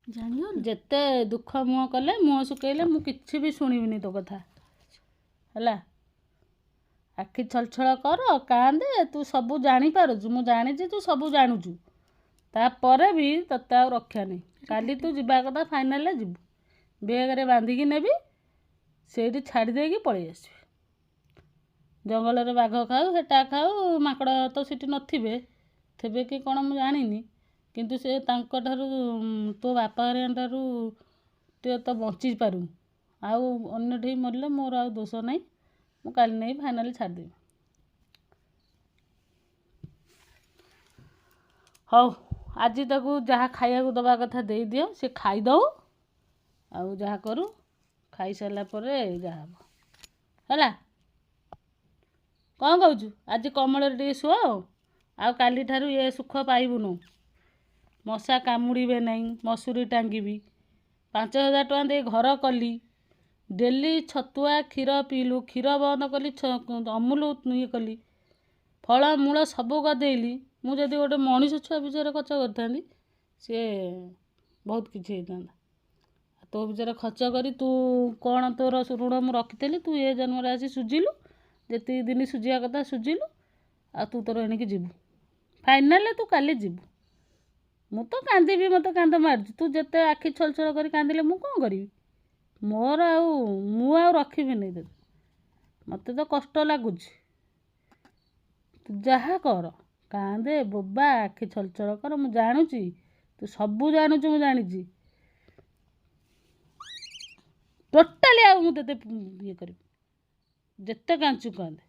ଜାଣିଗଲୁ ଯେତେ ଦୁଃଖ ମୁହଁ କଲେ ମୁହଁ ଶୁକେଇଲେ ମୁଁ କିଛି ବି ଶୁଣିବିନି ତୋ କଥା ହେଲା। ଆଖି ଛଳଛଳ କର କାନ୍ଦେ, ତୁ ସବୁ ଜାଣିପାରୁଛୁ, ମୁଁ ଜାଣିଛି ତୁ ସବୁ ଜାଣୁଛୁ, ତାପରେ ବି ତୋତେ ଆଉ ରକ୍ଷା ନାହିଁ। କାଲି ତୁ ଯିବା କଥା ଫାଇନାଲରେ ଯିବୁ, ବେଗରେ ବାନ୍ଧିକି ନେବି, ସେଇଠି ଛାଡ଼ି ଦେଇକି ପଳେଇ ଆସିବି। ଜଙ୍ଗଲରେ ବାଘ ଖାଉ ହେଟା ଖାଉ, ମାଙ୍କଡ଼ ତ ସେଠି ନଥିବେ, ଥିବେ କି କ'ଣ ମୁଁ ଜାଣିନି, କିନ୍ତୁ ସେ ତାଙ୍କଠାରୁ ତୋ ବାପା ହେରିକାଙ୍କଠାରୁ ତୁ ତ ବଞ୍ଚି ପାରୁ। ଆଉ ଅନ୍ୟଠି ମରିଲେ ମୋର ଆଉ ଦୋଷ ନାହିଁ, ମୁଁ କାଲି ନେଇ ଫାଇନାଲ ଛାଡ଼ିଦେବି। ହଉ ଆଜି ତାକୁ ଯାହା ଖାଇବାକୁ ଦେବା କଥା ଦେଇଦିଅ, ସେ ଖାଇଦେଉ, ଆଉ ଯାହା କରୁ, ଖାଇସାରିଲା ପରେ ଯାହା ହବ ହେଲା। କ'ଣ କହୁଛୁ? ଆଜି କମଳରେ ଟିକେ ଶୁଅ, ଆଉ କାଲିଠାରୁ ଏ ସୁଖ ପାଇବୁନୁ। ମଶା କାମୁଡ଼ିବେ ନାହିଁ, ମଶୁରୀ ଟାଙ୍ଗିବି, 5,000 ଟଙ୍କା ଦେଇ ଘର କଲି, ଡେଲି ଛତୁଆ କ୍ଷୀର ପିଇଲୁ, କ୍ଷୀର ବନ୍ଦ କଲି, ଅମୁଲ ଇଏ କଲି, ଫଳମୂଳ ସବୁ ଗଦେଇଲି। ମୁଁ ଯଦି ଗୋଟେ ମଣିଷ ଛୁଆ ବିଷୟରେ ଖର୍ଚ୍ଚ କରିଥାନ୍ତି ସିଏ ବହୁତ କିଛି ହେଇଥାନ୍ତା। ତୋ ବିଷୟରେ ଖର୍ଚ୍ଚ କରି ତୁ କ'ଣ ତୋର ଋଣ ମୁଁ ରଖିଥିଲି, ତୁ ଏ ଜନ୍ମରେ ଆସି ସୁଝିଲୁ, ଯେତିକି ଦିନ ସୁଝିବା କଥା ସୁଝିଲୁ, ଆଉ ତୁ ତୋର ଏଣିକି ଯିବୁ ଫାଇନାଲରେ, ତୁ କାଲି ଯିବୁ। ମୁଁ ତ କାନ୍ଦିବି, ମୋତେ କାନ୍ଦ ମାରୁଛି, ତୁ ଯେତେ ଆଖି ଛଳଛଳ କରି କାନ୍ଦିଲେ ମୁଁ କ'ଣ କରିବି? ମୋର ଆଉ ମୁଁ ଆଉ ରଖିବିନି ତୋତେ, ମୋତେ ତ କଷ୍ଟ ଲାଗୁଛି। ତୁ ଯାହା କର, କାନ୍ଦେ ବୋବା, ଆଖି ଛଳଛଳ କର, ମୁଁ ଜାଣୁଛି ତୁ ସବୁ ଜାଣୁଛୁ, ମୁଁ ଜାଣିଛି। ଟୋଟାଲି ଆଉ ମୁଁ ତୋତେ ଇଏ କରିବି, ଯେତେ କାନ୍ଦୁଛୁ କାନ୍ଦେ,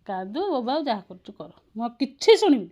କାନ୍ଦୁ ବୋବା, ଯାହା କରୁଛୁ କର, ମୁଁ କିଛି ଶୁଣିବି।